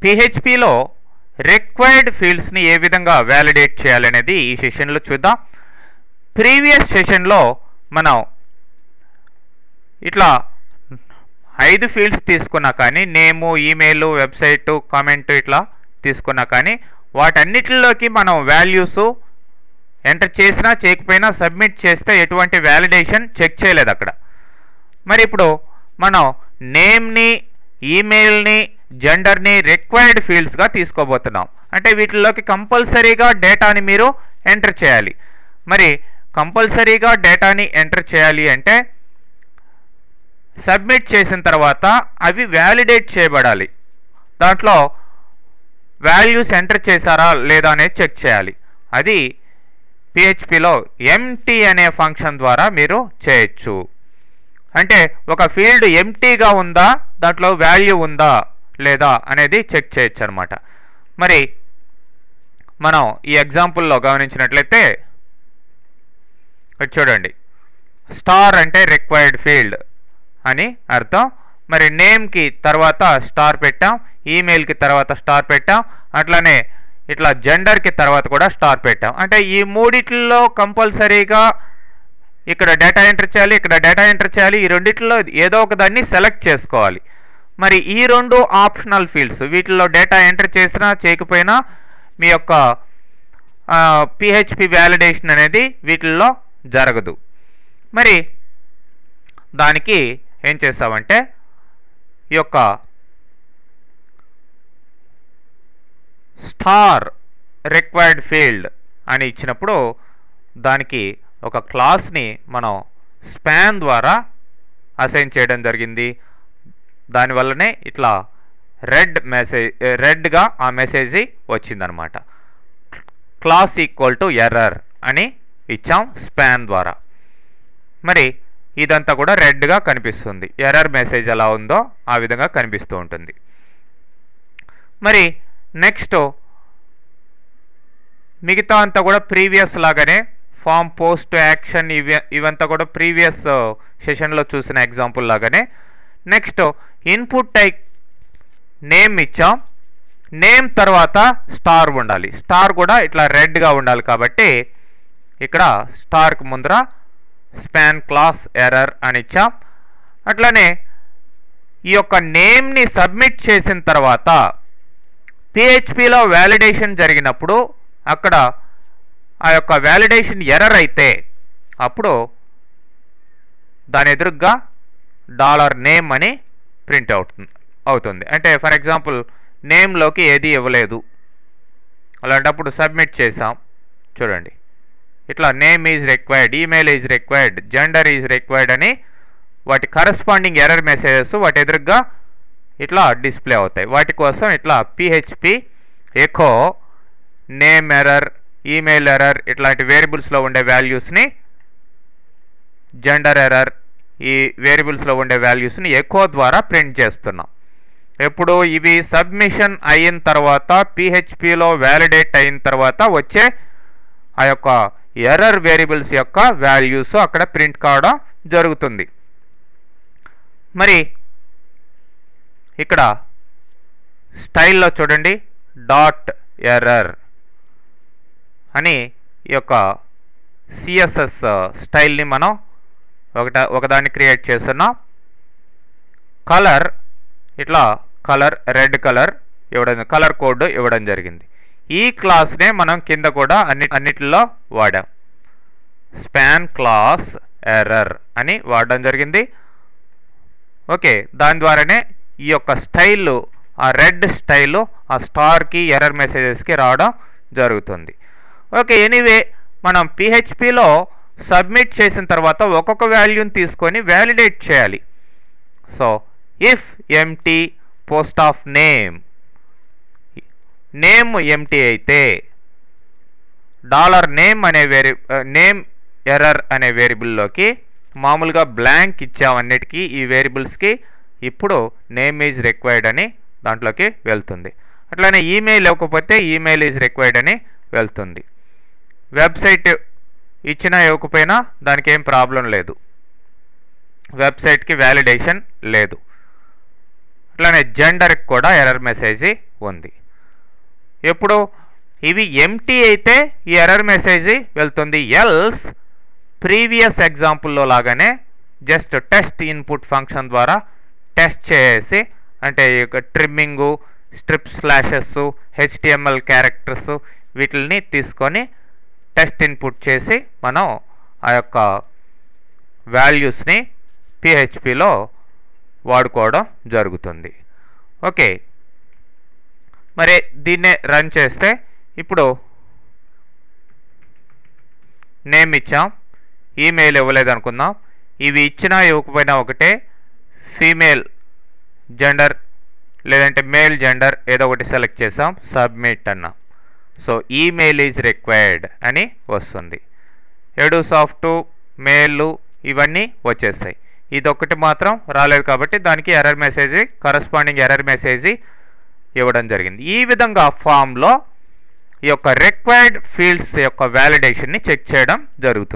పిహెచ్పిలో required ఫీల్డ్స్ని ఏ విధంగా validate చేయాలనేది ఈ సెషన్లో చూద్దాం. ప్రీవియస్ సెషన్లో మనం ఇట్లా 5 ఫీల్డ్స్ తీసుకున్నా కానీ నేము, ఈమెయిల్, వెబ్సైట్, కామెంట్ ఇట్లా తీసుకున్నా కానీ వాటన్నిటిలోకి మనం వాల్యూస్ ఎంటర్ చేసినా చేయకపోయినా సబ్మిట్ చేస్తే ఎటువంటి వ్యాలిడేషన్ చెక్ చేయలేదు అక్కడ. మరి ఇప్పుడు మనం నేమ్ని, ఈమెయిల్ని, జెండర్ని రిక్వైర్డ్ ఫీల్డ్స్గా తీసుకోబోతున్నాం. అంటే వీటిల్లోకి కంపల్సరీగా డేటాని మీరు ఎంటర్ చేయాలి. మరి కంపల్సరీగా డేటాని ఎంటర్ చేయాలి అంటే సబ్మిట్ చేసిన తర్వాత అవి వ్యాలిడేట్ చేయబడాలి. దాంట్లో వాల్యూస్ ఎంటర్ చేశారా లేదా అనేది చెక్ చేయాలి. అది పిహెచ్పిలో ఎంటీ అనే ఫంక్షన్ ద్వారా మీరు చేయొచ్చు. అంటే ఒక ఫీల్డ్ ఎంటీగా ఉందా, దాంట్లో వాల్యూ ఉందా లేదా అనేది చెక్ చేయొచ్చు అనమాట. మరి మనం ఈ ఎగ్జాంపుల్లో గమనించినట్లయితే చూడండి, స్టార్ అంటే రిక్వైర్డ్ ఫీల్డ్ అని అర్థం. మరి నేమ్కి తర్వాత స్టార్ పెట్టాం, ఈమెయిల్కి తర్వాత స్టార్ పెట్టాం, అట్లానే ఇట్లా జెండర్కి తర్వాత కూడా స్టార్ పెట్టాం. అంటే ఈ మూడిట్లో కంపల్సరీగా ఇక్కడ డేటా ఎంటర్ చేయాలి, ఇక్కడ డేటా ఎంటర్ చేయాలి. ఈ రెండిట్లో ఏదో ఒక దాన్ని సెలెక్ట్ చేసుకోవాలి. మరి ఈ 2 ఆప్షనల్ ఫీల్డ్స్, వీటిల్లో డేటా ఎంటర్ చేసినా చేయకపోయినా మీ యొక్క పిహెచ్పి వ్యాలిడేషన్ అనేది వీటిల్లో జరగదు. మరి దానికి ఏం చేస్తామంటే ఈ యొక్క స్టార్ రిక్వైర్డ్ ఫీల్డ్ అని ఇచ్చినప్పుడు దానికి ఒక క్లాస్ని మనం స్పాన్ ద్వారా అసైన్ చేయడం జరిగింది. దానివల్లనే ఇట్లా రెడ్గా ఆ మెసేజ్ వచ్చిందనమాట. క్లాస్ ఈక్వల్ టు ఎర్రర్ అని ఇచ్చాం స్పాన్ ద్వారా. మరి ఇదంతా కూడా రెడ్గా కనిపిస్తుంది. ఎర్రర్ మెసేజ్ ఎలా ఉందో ఆ విధంగా కనిపిస్తూ ఉంటుంది. మరి నెక్స్ట్ మిగతా అంతా కూడా ప్రీవియస్ లాగానే ఫామ్, పోస్ట్, యాక్షన్ ఇవంతా కూడా ప్రీవియస్ సెషన్లో చూసిన ఎగ్జాంపుల్ లాగానే నెక్స్ట్ ఇన్పుట్ టైప్ నేమ్ ఇచ్చాం. నేమ్ తర్వాత స్టార్ ఉండాలి. స్టార్ కూడా ఇట్లా రెడ్గా ఉండాలి కాబట్టి ఇక్కడ స్టార్కి ముందర స్పాన్ క్లాస్ ఎర్రర్ అని ఇచ్చాం. అట్లానే ఈ యొక్క నేమ్ని సబ్మిట్ చేసిన తర్వాత పిహెచ్పిలో వ్యాలిడేషన్ జరిగినప్పుడు అక్కడ ఆ యొక్క వ్యాలిడేషన్ ఎర్రర్ అయితే అప్పుడు దాని ఎదురుగా $నేమ్ అని ప్రింట్ అవుతుంది. అంటే ఫర్ ఎగ్జాంపుల్ నేమ్లోకి ఏది ఇవ్వలేదు, అలాంటప్పుడు సబ్మిట్ చేసాం. చూడండి, ఇట్లా name is required, email is required, gender is required అని వాటి కరస్పాండింగ్ ఎర్రర్ మెసేజెస్ వాటి ఎదురుగా ఇట్లా డిస్ప్లే అవుతాయి. వాటి కోసం ఇట్లా PHP echo name error, email error ఇట్లాంటి వేరియబుల్స్లో ఉండే వాల్యూస్ని, జెండర్ ఎర్రర్ ఈ వేరియబుల్స్లో ఉండే వాల్యూస్ని ఎకో ద్వారా ప్రింట్ చేస్తున్నాం. ఎప్పుడు ఇవి సబ్మిషన్ అయిన తర్వాత పిహెచ్పిలో వ్యాలిడేట్ అయిన తర్వాత వచ్చే ఆ యొక్క ఎర్రర్ వేరియబుల్స్ యొక్క వాల్యూస్ అక్కడ ప్రింట్ కావడం జరుగుతుంది. మరి ఇక్కడ స్టైల్లో చూడండి, .ఎర్రర్ అని ఈ యొక్క సిఎస్ఎస్ స్టైల్ని మనం ఒకదాన్ని క్రియేట్ చేస్తున్నాం. కలర్ ఇట్లా కలర్ రెడ్ కలర్ ఇవ్వడం, కలర్ కోడ్ ఇవ్వడం జరిగింది. ఈ క్లాస్నే మనం కింద కూడా అన్నిటిలో వాడాం. స్పాన్ క్లాస్ ఎర్రర్ అని వాడడం జరిగింది. ఓకే, దాని ద్వారానే ఈ యొక్క స్టైల్, ఆ రెడ్ స్టైల్ ఆ స్టార్కి ఎర్రర్ మెసేజెస్కి రావడం జరుగుతుంది. ఓకే, ఎనీవే మనం పిహెచ్పిలో సబ్మిట్ చేసిన తర్వాత ఒక్కొక్క వాల్యూని తీసుకొని వ్యాలిడేట్ చేయాలి. So if empty post of name empty అయితే $నేమ్ అనే నేమ్ ఎర్రర్ అనే వేరియబుల్లోకి మామూలుగా బ్లాంక్ ఇచ్చాం అన్నిటికీ ఈ వేరియబుల్స్కి. ఇప్పుడు నేమ్ ఈజ్ రిక్వైర్డ్ అని దాంట్లోకి వెళ్తుంది. అట్లానే ఈమెయిల్ ఇవ్వకపోతే ఈమెయిల్ ఈజ్ రిక్వైర్డ్ అని వెళ్తుంది. వెబ్సైట్ ఇచ్చినా ఇవ్వకపోయినా దానికి ఏం ప్రాబ్లం లేదు, వెబ్సైట్కి వ్యాలిడేషన్ లేదు. అట్లానే జెండర్కి కూడా ఎర్రర్ మెసేజ్ ఉంది. ఎప్పుడు ఇవి ఎంటీ అయితే ఈ ఎర్రర్ మెసేజ్ వెళ్తుంది. ఎల్స్ ప్రీవియస్ ఎగ్జాంపుల్లో లాగానే జస్ట్ టెస్ట్ ఇన్పుట్ ఫంక్షన్ ద్వారా టెస్ట్ చేసి, అంటే ట్రిమ్మింగు, స్ట్రిప్ స్లాషెస్, HTML క్యారెక్టర్స్ వీటిని తీసుకొని టెస్ట్ ఇన్పుట్ చేసి మనం ఆ యొక్క వాల్యూస్ని PHPలో వాడుకోవడం జరుగుతుంది. ఓకే, మరి దీన్నే రన్ చేస్తే ఇప్పుడు నేమ్ ఇచ్చాం, ఈమెయిల్ ఇవ్వలేదు అనుకుందాం. ఇవి ఇచ్చినా ఇవ్వకపోయినా ఒకటే, ఫీమేల్ జెండర్ లేదంటే మేల్ జెండర్ ఏదో ఒకటి సెలెక్ట్ చేసాం, సబ్మిట్ అన్నాం. సో ఈమెయిల్ ఈజ్ రిక్వైర్డ్ అని వస్తుంది. ఎడుసాఫ్ట్ మెయిల్ ఇవన్నీ వచ్చేస్తాయి. ఇదొక్కటి మాత్రం రాలేదు కాబట్టి దానికి error message, corresponding error message ఇవ్వడం జరిగింది. ఈ విధంగా ఫామ్లో ఈ యొక్క రిక్వైర్డ్ ఫీల్డ్స్ యొక్క వ్యాలిడేషన్ని చెక్ చేయడం జరుగుతుంది.